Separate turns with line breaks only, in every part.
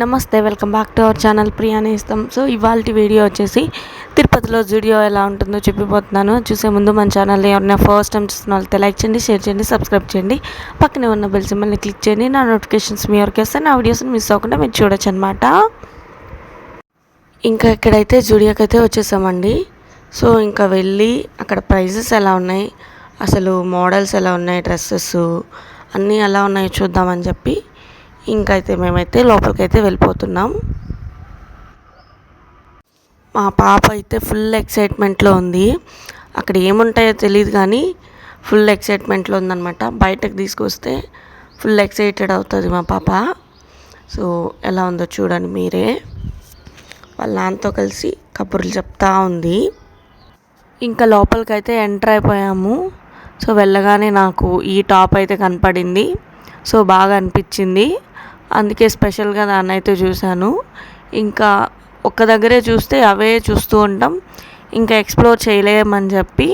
నమస్తే, welcome back to our channel Priya నేస్తం. So ఇవాల్టి వీడియో వచ్చేసి తిరుపతిలో జూడియో ఎలా ఉంటుందో చెప్పిపోతున్నాను. చూసే ముందు మన ఛానల్ని ఎవరైనా ఫస్ట్ టైం చూస్తున్న వాళ్ళతో లైక్ చేయండి, షేర్ చేయండి, సబ్స్క్రైబ్ చేయండి. పక్కనే ఉన్న బెల్ సింబల్ని క్లిక్ చేయండి. నా నోటిఫికేషన్స్ మీ వరకు వస్తే నా వీడియోస్ని మిస్ అవ్వకుండా మీరు చూడొచ్చు అనమాట. ఇంకా ఇక్కడైతే జూడియోకి అయితే వచ్చేసామండి. సో ఇంకా వెళ్ళి అక్కడ ప్రైజెస్ ఎలా ఉన్నాయి, అసలు మోడల్స్ ఎలా ఉన్నాయి, డ్రెస్సెస్ అన్నీ ఎలా ఉన్నాయో చూద్దామని చెప్పి ఇంకైతే మేమైతే లోపలికైతే వెళ్ళిపోతున్నాం. మా పాప అయితే ఫుల్ ఎక్సైట్మెంట్లో ఉంది. అక్కడ ఏముంటాయో తెలియదు కానీ ఫుల్ ఎక్సైట్మెంట్లో ఉందన్నమాట. బయటకు తీసుకొస్తే ఫుల్ ఎక్సైటెడ్ అవుతుంది మా పాప. సో ఎలా ఉందో చూడండి మీరే. వాళ్ళ నాన్నతో కలిసి కబుర్లు చెప్తా ఉంది. ఇంకా లోపలికైతే ఎంటర్ అయిపోయాము. సో వెళ్ళగానే నాకు ఈ టాప్ అయితే కనపడింది. సో బాగా అనిపించింది, అందుకే స్పెషల్గా దాన్ని అయితే చూశాను. ఇంకా ఒక్క దగ్గరే చూస్తే అవే చూస్తూ ఉంటాం, ఇంకా ఎక్స్ప్లోర్ చేయలేమని చెప్పి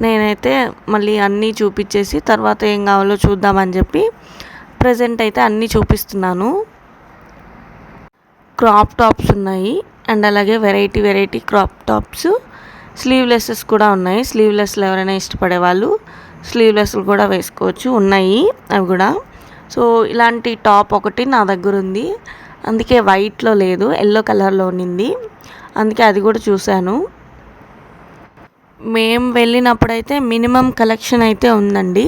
నేనైతే మళ్ళీ అన్నీ చూపించేసి తర్వాత ఏం కావాలో చూద్దామని చెప్పి ప్రజెంట్ అయితే అన్నీ చూపిస్తున్నాను. క్రాప్ టాప్స్ ఉన్నాయి అండ్ అలాగే వెరైటీ క్రాప్ టాప్స్, స్లీవ్లెస్సెస్ కూడా ఉన్నాయి. స్లీవ్లెస్లు ఎవరైనా ఇష్టపడే వాళ్ళు స్లీవ్లెస్లు కూడా వేసుకోవచ్చు, ఉన్నాయి అవి కూడా. సో ఇలాంటి టాప్ ఒకటి నా దగ్గర ఉంది, అందుకే వైట్లో లేదు, ఎల్లో కలర్లో ఉన్నింది, అందుకే అది కూడా చూశాను. మేము వెళ్ళినప్పుడైతే మినిమం కలెక్షన్ అయితే ఉందండి,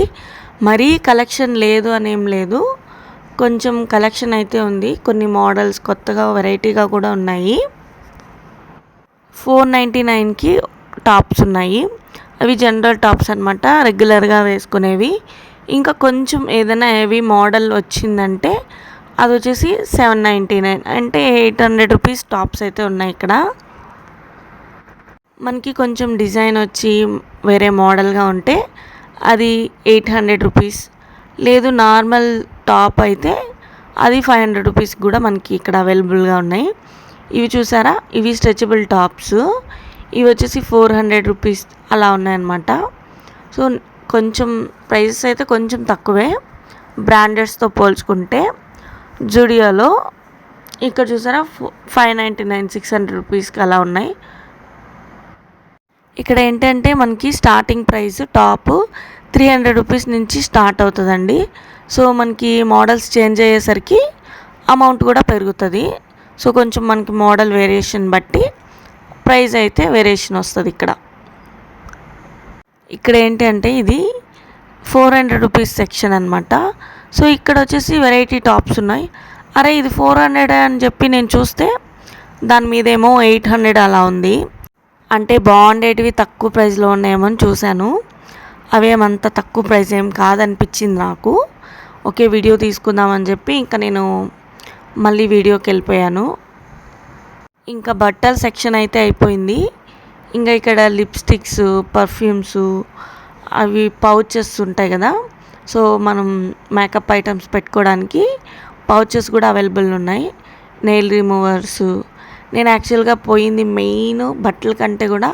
మరీ కలెక్షన్ లేదు అనేం లేదు, కొంచెం కలెక్షన్ అయితే ఉంది. కొన్ని మోడల్స్ కొత్తగా వెరైటీగా కూడా ఉన్నాయి. 499కి టాప్స్ ఉన్నాయి. అవి జనరల్ టాప్స్ అనమాట, రెగ్యులర్గా వేసుకునేవి. ఇంకా కొంచెం ఏదైనా హెవీ మోడల్ వచ్చిందంటే అది వచ్చేసి 799, అంటే 800 రూపీస్ టాప్స్ అయితే ఉన్నాయి ఇక్కడ. మనకి కొంచెం డిజైన్ వచ్చి వేరే మోడల్గా ఉంటే అది 800 రూపీస్, లేదు నార్మల్ టాప్ అయితే అది 500 రూపీస్ కూడా మనకి ఇక్కడ అవైలబుల్గా ఉన్నాయి. ఇవి చూసారా, ఇవి స్ట్రెచబుల్ టాప్స్, ఇవి వచ్చేసి 400 రూపీస్ అలా ఉన్నాయన్నమాట. సో కొంచెం ప్రైసెస్ అయితే కొంచెం తక్కువే బ్రాండెడ్స్తో పోల్చుకుంటే. జూడియోలో ఇక్కడ చూసారా 599, 600 రూపీస్కి అలా ఉన్నాయి. ఇక్కడ ఏంటంటే మనకి స్టార్టింగ్ ప్రైస్ టాప్ 300 రూపీస్ నుంచి స్టార్ట్ అవుతుందండి. సో మనకి మోడల్స్ చేంజ్ అయ్యేసరికి అమౌంట్ కూడా పెరుగుతుంది. సో కొంచెం మనకి మోడల్ వేరియేషన్ బట్టి ప్రైస్ అయితే వేరియేషన్ వస్తుంది. ఇక్కడ ఏంటి అంటే ఇది 400 రూపీస్ సెక్షన్ అనమాట. సో ఇక్కడ వచ్చేసి వెరైటీ టాప్స్ ఉన్నాయి. అరే ఇది 400 అని చెప్పి నేను చూస్తే దాని మీదేమో 800 అలా ఉంది. అంటే బాగుండేటివి తక్కువ ప్రైస్లో ఉన్నాయేమో అని చూశాను, అవేమంత తక్కువ ప్రైస్ ఏం కాదనిపించింది నాకు. ఓకే వీడియో తీసుకుందామని చెప్పి ఇంకా నేను మళ్ళీ వీడియోకి వెళ్ళిపోయాను. ఇంకా బట్టల సెక్షన్ అయితే అయిపోయింది. ఇంకా ఇక్కడ లిప్స్టిక్స్, పర్ఫ్యూమ్స్, అవి పౌచెస్ ఉంటాయి కదా, సో మనం మేకప్ ఐటమ్స్ పెట్టుకోవడానికి పౌచెస్ కూడా అవైలబుల్ ఉన్నాయి. నెయిల్ రిమూవర్స్, నేను యాక్చువల్గా పోయింది మెయిన్ బట్టల కంటే కూడా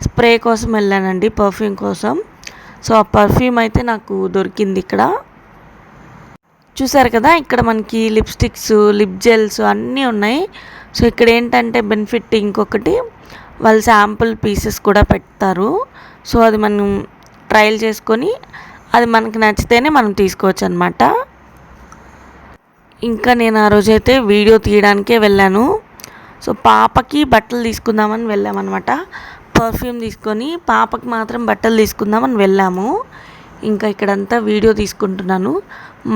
స్ప్రే కోసం వెళ్ళానండి, పర్ఫ్యూమ్ కోసం. సో ఆ పర్ఫ్యూమ్ అయితే నాకు దొరికింది ఇక్కడ. చూసారు కదా, ఇక్కడ మనకి లిప్స్టిక్స్, లిప్ జెల్స్ అన్నీ ఉన్నాయి. సో ఇక్కడ ఏంటంటే బెనిఫిట్ ఇంకొకటి, వాళ్ళు శాంపుల్ పీసెస్ కూడా పెడతారు. సో అది మనం ట్రయల్ చేసుకొని అది మనకి నచ్చితేనే మనం తీసుకోవచ్చు అనమాట. ఇంకా నేను ఆ రోజైతే వీడియో తీయడానికే వెళ్ళాను. సో పాపకి బట్టలు తీసుకుందామని వెళ్ళామన్నమాట, పర్ఫ్యూమ్ తీసుకొని పాపకి మాత్రం బట్టలు తీసుకుందామని వెళ్ళాము. ఇంకా ఇక్కడంతా వీడియో తీసుకుంటున్నాను.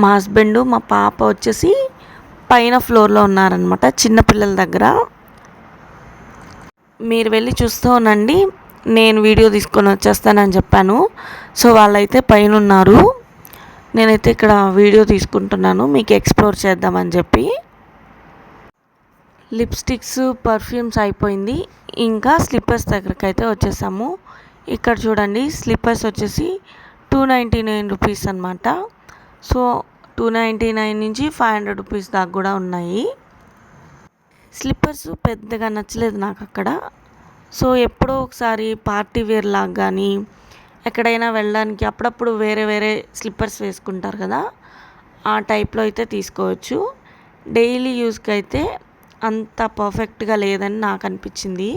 మా హస్బెండ్, మా పాప వచ్చేసి పైన ఫ్లోర్లో ఉన్నారనమాట, చిన్నపిల్లల దగ్గర. మీరు వెళ్ళి చూస్తూ ఉండండి, నేను వీడియో తీసుకొని వచ్చేస్తానని చెప్పాను. సో వాళ్ళైతే పైన ఉన్నారు, నేనైతే ఇక్కడ వీడియో తీసుకుంటున్నాను మీకు ఎక్స్ప్లోర్ చేద్దామని చెప్పి. లిప్స్టిక్స్, పర్ఫ్యూమ్స్ అయిపోయింది. ఇంకా స్లిప్పర్స్ దగ్గరికి అయితే వచ్చేసాము. ఇక్కడ చూడండి, స్లిప్పర్స్ వచ్చేసి 299 రూపీస్ అనమాట. సో 299 నుంచి 500 రూపీస్ దాకా కూడా ఉన్నాయి. స్లిప్పర్స్ పెద్దగా నచ్చలేదు నాకు అక్కడ. సో ఎప్పుడో ఒకసారి పార్టీ వేర్ లాగా కానీ ఎక్కడైనా వెళ్ళడానికి అప్పుడప్పుడు వేరే స్లిప్పర్స్ వేసుకుంటారు కదా, ఆ టైప్లో అయితే తీసుకోవచ్చు. డైలీ యూస్కి అయితే అంత పర్ఫెక్ట్గా లేదని నాకు అనిపించింది.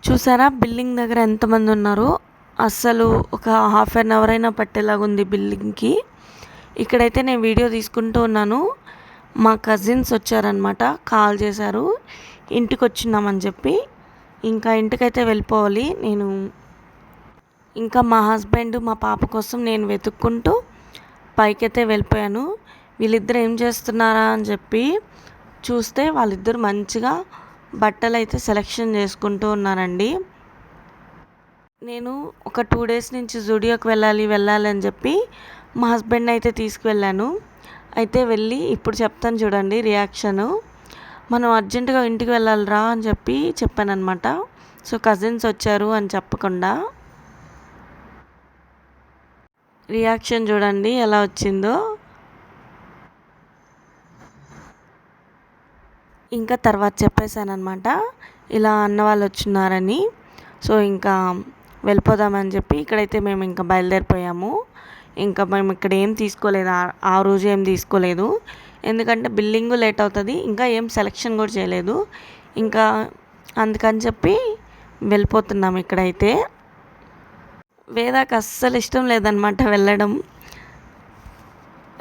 చూసారా బిల్డింగ్ దగ్గర ఎంతమంది ఉన్నారో, అస్సలు ఒక హాఫ్ అన్ అవర్ అయినా పట్టేలాగా ఉంది బిల్డింగ్కి. ఇక్కడైతే నేను వీడియో తీసుకుంటూ ఉన్నాను. మా కజిన్స్ వచ్చారనమాట, కాల్ చేశారు ఇంటికి వచ్చినామని చెప్పి. ఇంకా ఇంటికైతే వెళ్ళిపోవాలి నేను. ఇంకా మా హస్బెండ్ మా పాప కోసం నేను వెతుక్కుంటూ పైకైతే వెళ్ళిపోయాను. వీళ్ళిద్దరు ఏం చేస్తున్నారా అని చెప్పి చూస్తే వాళ్ళిద్దరు మంచిగా బట్టలు అయితే సెలెక్షన్ చేసుకుంటూ ఉన్నారండి. నేను ఒక 2 డేస్ నుంచి జూడియోకి వెళ్ళాలి అని చెప్పి మా హస్బెండ్ అయితే తీసుకువెళ్ళాను. అయితే వెళ్ళి ఇప్పుడు చెప్తాను చూడండి రియాక్షను. మనం అర్జెంటుగా ఇంటికి వెళ్ళాలిరా అని చెప్పి చెప్పానమాట. సో కజిన్స్ వచ్చారు అని చెప్పకుండా రియాక్షన్ చూడండి ఎలా వచ్చిందో. ఇంకా తర్వాత చెప్పేశానమాట ఇలా అన్న వాళ్ళు వచ్చినారని. సో ఇంకా వెళ్ళిపోదామని చెప్పి ఇక్కడైతే మేము ఇంకా బయలుదేరిపోయాము. ఇంకా మేము ఇక్కడ ఏం తీసుకోలేదు, ఆ రోజు ఏం తీసుకోలేదు, ఎందుకంటే బిల్లింగు లేట్ అవుతుంది, ఇంకా ఏం సెలెక్షన్ కూడా చేయలేదు. ఇంకా అందుకని చెప్పి వెళ్ళిపోతున్నాము. ఇక్కడైతే వేదాకి అస్సలు ఇష్టం లేదనమాట వెళ్ళడం.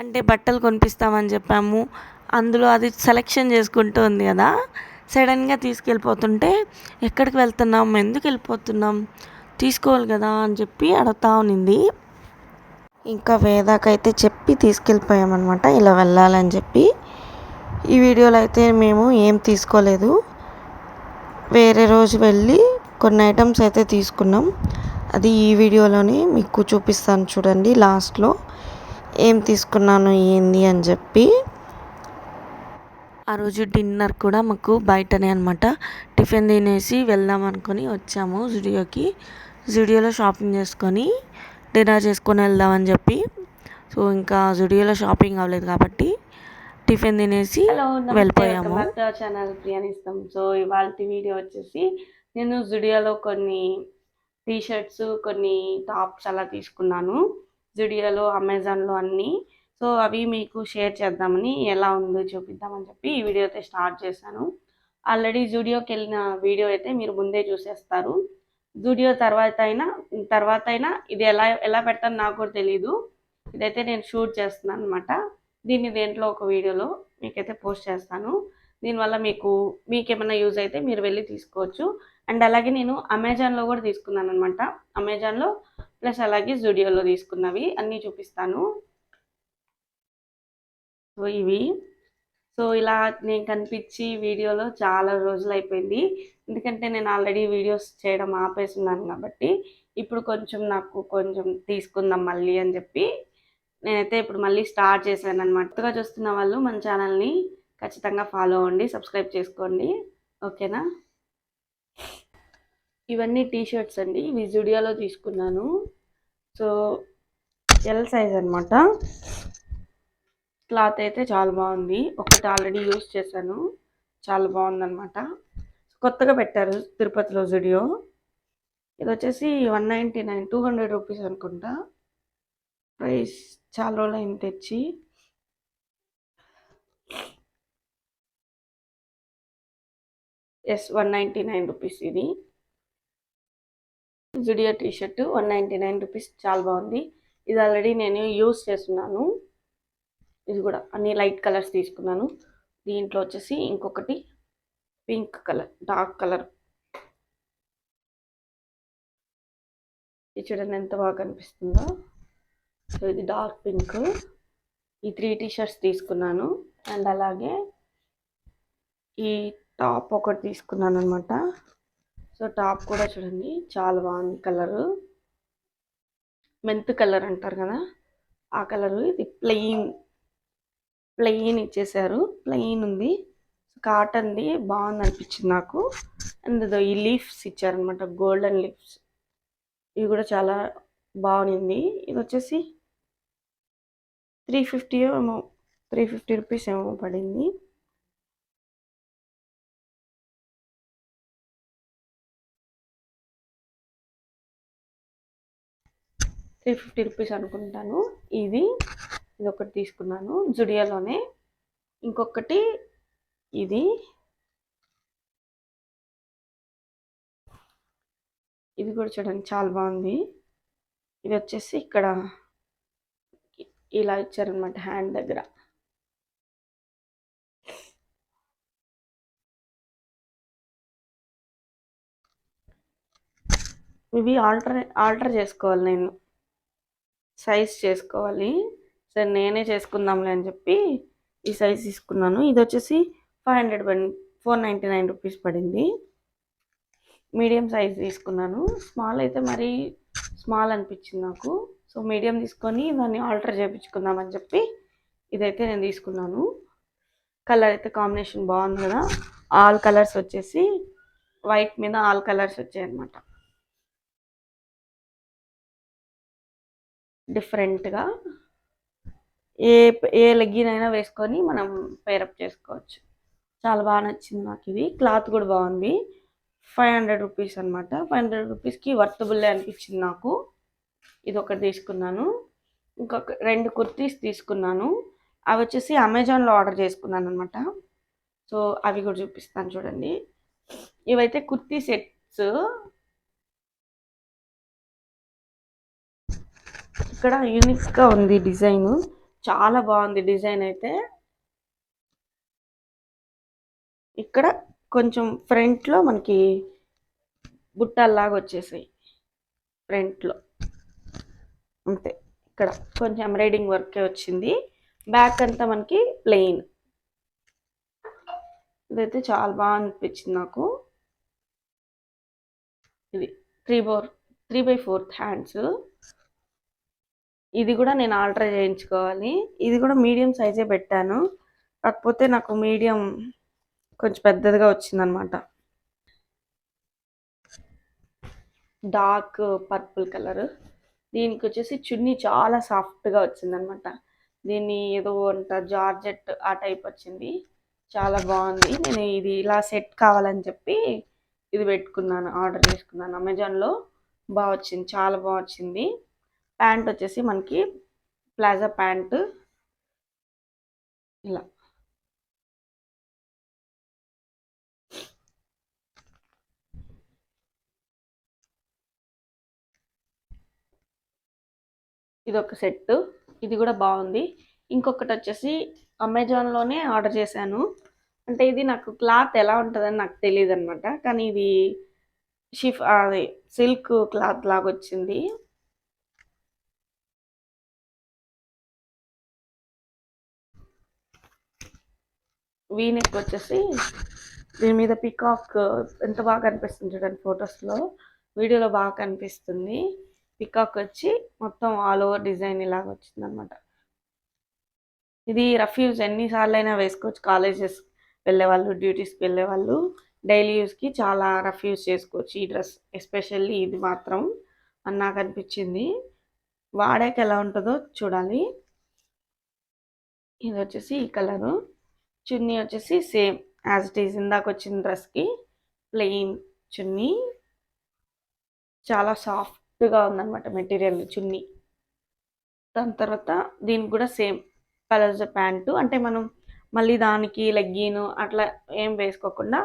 అంటే బట్టలు కొనిపిస్తామని చెప్పాము, అందులో అది సెలెక్షన్ చేసుకుంటూ ఉంది కదా, సడన్గా తీసుకెళ్ళిపోతుంటే ఎక్కడికి వెళ్తున్నాం, ఎందుకు వెళ్ళిపోతున్నాం, తీసుకోవాలి కదా అని చెప్పి అడుగుతా ఉన్నింది. ఇంకా వేదాకైతే చెప్పి తీసుకెళ్ళిపోయామన్నమాట ఇలా వెళ్ళాలని చెప్పి. ఈ వీడియోలో అయితే మేము ఏం తీసుకోలేదు, వేరే రోజు వెళ్ళి కొన్ని ఐటమ్స్ అయితే తీసుకున్నాం. అది ఈ వీడియోలోనే మీకు చూపిస్తాను చూడండి లాస్ట్లో ఏం తీసుకున్నాను ఏంది అని చెప్పి. ఆ రోజు డిన్నర్ కూడా మాకు బయటనే అనమాట. టిఫిన్ తినేసి వెళ్దాం అనుకొని వచ్చాము జూడియోకి. జూడియోలో షాపింగ్ చేసుకొని డిన్నర్ చేసుకొని వెళ్దామని చెప్పి. సో ఇంకా జూడియోలో షాపింగ్ అవ్వలేదు కాబట్టి టిఫిన్ తినేసి వెళ్ళిపోయాము. ఛానల్ ప్రియానిస్తాం. సో ఇవాళ వీడియో వచ్చేసి నేను జూడియోలో కొన్ని టీషర్ట్స్, కొన్ని టాప్స్ అలా తీసుకున్నాను. జూడియోలో, అమెజాన్లో అన్నీ. సో అవి మీకు షేర్ చేద్దామని, ఎలా ఉందో చూపిద్దామని చెప్పి ఈ వీడియో అయితే స్టార్ట్ చేశాను. ఆల్రెడీ జూడియోకి వెళ్ళిన వీడియో అయితే మీరు ముందే చూసేస్తారు. జూడియో తర్వాత అయినా ఇది ఎలా పెడతాను నాకు కూడా తెలీదు. ఇదైతే నేను షూట్ చేస్తున్నాను అనమాట. దీన్ని దేంట్లో ఒక వీడియోలో మీకైతే పోస్ట్ చేస్తాను. దీనివల్ల మీకేమైనా యూజ్ అయితే మీరు వెళ్ళి తీసుకోవచ్చు. అండ్ అలాగే నేను అమెజాన్లో కూడా తీసుకున్నాను అనమాట. అమెజాన్లో ప్లస్ అలాగే జూడియోలో తీసుకున్నవి అన్నీ చూపిస్తాను. సో ఇవి, సో ఇలా నేను కనిపించి వీడియోలో చాలా రోజులు అయిపోయింది, ఎందుకంటే నేను ఆల్రెడీ వీడియోస్ చేయడం ఆపేస్తున్నాను కాబట్టి. ఇప్పుడు నాకు కొంచెం తీసుకుందాం మళ్ళీ అని చెప్పి నేనైతే ఇప్పుడు మళ్ళీ స్టార్ట్ చేశాను అనమాట. కొత్తగా చూస్తున్న వాళ్ళు మన ఛానల్ని ఖచ్చితంగా ఫాలో అవ్వండి, సబ్స్క్రైబ్ చేసుకోండి, ఓకేనా. ఇవన్నీ టీషర్ట్స్ అండి, ఇవి జూడియోలో తీసుకున్నాను. సో ఎల్ సైజ్ అనమాట. క్లాత్ అయితే చాలా బాగుంది. ఒకటి ఆల్రెడీ యూజ్ చేశాను, చాలా బాగుందన్నమాట. కొత్తగా పెట్టారు తిరుపతిలో జూడియో. ఇది వచ్చేసి 199, 200 రూపీస్ అనుకుంటా ప్రైస్. చాలా రోజులు అయింది తెచ్చి. ఎస్, 199 రూపీస్ ఇది జూడియో టీషర్ట్. 199 రూపీస్, చాలా బాగుంది. ఇది ఆల్రెడీ నేను యూజ్ చేస్తున్నాను. ఇది కూడా అన్ని లైట్ కలర్స్ తీసుకున్నాను. దీంట్లో వచ్చేసి ఇంకొకటి పింక్ కలర్, డార్క్ కలర్. ఇది చూడండి ఎంత బాగా కనిపిస్తుందో. సో ఇది డార్క్ పింక్. ఈ 3 టీషర్ట్స్ తీసుకున్నాను. అండ్ అలాగే ఈ టాప్ ఒకటి తీసుకున్నాను అనమాట. సో టాప్ కూడా చూడండి చాలా బాగుంది కలరు, మెంత్ కలర్ అంటారు కదా ఆ కలరు. ఇది ప్లెయిన్ ఇచ్చేసారు, ప్లెయిన్ ఉంది, కాటన్ది బాగుంది అనిపించింది నాకు. అండ్ ఈ లీఫ్స్ ఇచ్చారనమాట, గోల్డెన్ లీఫ్స్, ఇవి కూడా చాలా బాగుంది. ఇది వచ్చేసి 350 ఏమో, 350 రూపీస్ ఏమో పడింది. $350 అనుకుంటాను ఇది. ఇది ఒకటి తీసుకున్నాను జుడియోలోనే. ఇంకొకటి ఇది ఇది కూడా చూడండి చాలా బాగుంది. ఇది వచ్చేసి ఇక్కడ ఇలా ఇచ్చారనమాట హ్యాండ్ దగ్గర. ఇవి ఆల్టర్ చేసుకోవాలి, నేను సైజ్ చేసుకోవాలి. సరే నేనే చేసుకుందాంలే అని చెప్పి ఈ సైజ్ తీసుకున్నాను. ఇది వచ్చేసి 499 రూపీస్ పడింది. మీడియం సైజ్ తీసుకున్నాను. స్మాల్ అయితే మరీ స్మాల్ అనిపించింది నాకు. సో మీడియం తీసుకొని దాన్ని ఆల్టర్ చేయించుకుందామని చెప్పి ఇదైతే నేను తీసుకున్నాను. కలర్ అయితే కాంబినేషన్ బాగుంది కదా. ఆల్ కలర్స్ వచ్చేసి వైట్ మీద ఆల్ కలర్స్ వచ్చాయి అన్నమాట. డిఫరెంట్గా ఏ ఏ లెగ్గిన్ అయినా వేసుకొని మనం పేరప్ చేసుకోవచ్చు. చాలా బాగా నచ్చింది నాకు ఇది. క్లాత్ కూడా బాగుంది. 500 రూపీస్ అనమాట. 500 రూపీస్కి వర్తబుల్లే అనిపించింది నాకు. ఇది ఒకటి తీసుకున్నాను. ఇంకొక 2 కుర్తీస్ తీసుకున్నాను. అవి వచ్చేసి అమెజాన్లో ఆర్డర్ చేసుకున్నాను అనమాట. సో అవి కూడా చూపిస్తాను చూడండి. ఇవైతే కుర్తీ సెట్స్. ఇక్కడ యూనిక్గా ఉంది డిజైన్, చాలా బాగుంది డిజైన్ అయితే. ఇక్కడ కొంచెం ఫ్రంట్లో మనకి బుట్టల్లాగా వచ్చేసాయి ఫ్రంట్లో అంతే. ఇక్కడ కొంచెం ఎంబ్రాయిడింగ్ వర్కే వచ్చింది. బ్యాక్ అంతా మనకి ప్లెయిన్. ఇదైతే చాలా బాగా అనిపించింది నాకు. ఇది 3/4 హ్యాండ్స్. ఇది కూడా నేను ఆల్టర్ చేయించుకోవాలి. ఇది కూడా మీడియం సైజే పెట్టాను, కాకపోతే నాకు మీడియం కొంచెం పెద్దదిగా వచ్చిందనమాట. Dark purple colour. దీనికి వచ్చేసి చున్నీ చాలా సాఫ్ట్గా వచ్చిందనమాట. దీన్ని ఏదో అంట జార్జెట్ ఆ టైప్ వచ్చింది, చాలా బాగుంది. నేను ఇది ఇలా సెట్ కావాలని చెప్పి ఇది పెట్టుకున్నాను, ఆర్డర్ చేసుకున్నాను అమెజాన్లో. బాగా వచ్చింది, చాలా బాగా వచ్చింది. ప్యాంట్ వచ్చేసి మనకి ప్లాజా ప్యాంట్ ఇలా. ఇది ఒక సెట్, ఇది కూడా బాగుంది. ఇంకొకటి వచ్చేసి అమెజాన్లోనే ఆర్డర్ చేశాను. అంటే ఇది నాకు క్లాత్ ఎలా ఉంటుందని నాకు తెలియదు అనమాట, కానీ ఇది అది సిల్క్ క్లాత్ లాగా వచ్చింది. వీనెక్ వచ్చేసి దీని మీద పికాక్ ఎంత బాగా కనిపిస్తుంది చూడండి ఫొటోస్లో, వీడియోలో బాగా కనిపిస్తుంది. పికాక్ వచ్చి మొత్తం ఆల్ ఓవర్ డిజైన్ ఇలాగ వచ్చింది అనమాట. ఇది రఫ్ యూజ్ ఎన్నిసార్లు అయినా వేసుకోవచ్చు. కాలేజెస్ వెళ్ళేవాళ్ళు, డ్యూటీస్కి వెళ్ళేవాళ్ళు, డైలీ యూస్కి చాలా రఫ్ యూజ్ చేసుకోవచ్చు ఈ డ్రెస్. ఎస్పెషల్లీ ఇది మాత్రం అని నాకు అనిపించింది. వాడాక ఎలా ఉంటుందో చూడాలి. ఇది వచ్చేసి ఈ కలరు. చున్నీ వచ్చేసి సేమ్ యాజ్ ఇట్ ఈజ్ ఇందాక వచ్చిన డ్రెస్కి ప్లెయిన్ చున్నీ. చాలా సాఫ్ట్గా ఉందన్నమాట మెటీరియల్ చున్నీ. దాని తర్వాత దీనికి కూడా సేమ్ కలర్స్ ప్యాంటు. అంటే మనం మళ్ళీ దానికి లెగ్గిన్ అట్లా ఏం వేసుకోకుండా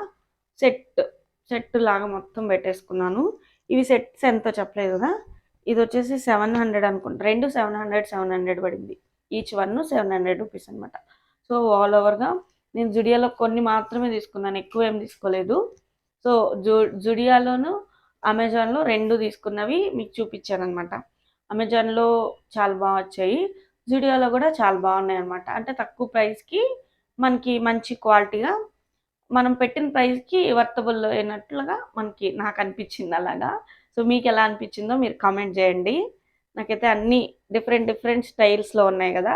సెట్ లాగా మొత్తం పెట్టేసుకున్నాను. ఇవి సెట్స్ ఎంతో చెప్పలేదు కదా. ఇది వచ్చేసి 700 అనుకుంటా. 2 700 పడింది. ఈచ్ 1 700 రూపీస్ అనమాట. సో ఆల్ ఓవర్గా నేను జుడియోలో కొన్ని మాత్రమే తీసుకున్నాను, ఎక్కువ ఏం తీసుకోలేదు. సో జుడియోలోను అమెజాన్లో 2 తీసుకున్నవి మీకు చూపించాను అనమాట. అమెజాన్లో చాలా బాగా వచ్చాయి, జుడియోలో కూడా చాలా బాగున్నాయి అనమాట. అంటే తక్కువ ప్రైస్కి మనకి మంచి క్వాలిటీగా, మనం పెట్టిన ప్రైస్కి వర్తబుల్ అయినట్లుగా నాకు అనిపించింది అలాగా. సో మీకు ఎలా అనిపించిందో మీరు కామెంట్ చేయండి. నాకైతే అన్నీ డిఫరెంట్ స్టైల్స్లో ఉన్నాయి కదా,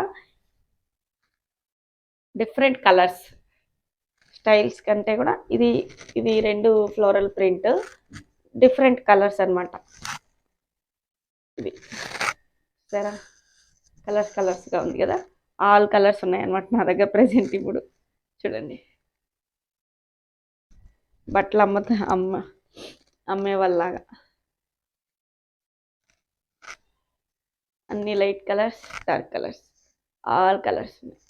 డిఫరెంట్ కలర్స్ స్టైల్స్ కంటే కూడా ఇది 2 ఫ్లోరల్ ప్రింట్, డిఫరెంట్ కలర్స్ అనమాట. ఇది సరే కలర్స్గా ఉంది కదా. ఆల్ కలర్స్ ఉన్నాయి అనమాట నా దగ్గర ప్రెజెంట్. ఇప్పుడు చూడండి, బట్టలు అమ్మే వాళ్ళలాగా అన్ని light colours, dark colours.
All colours ఉన్నాయి.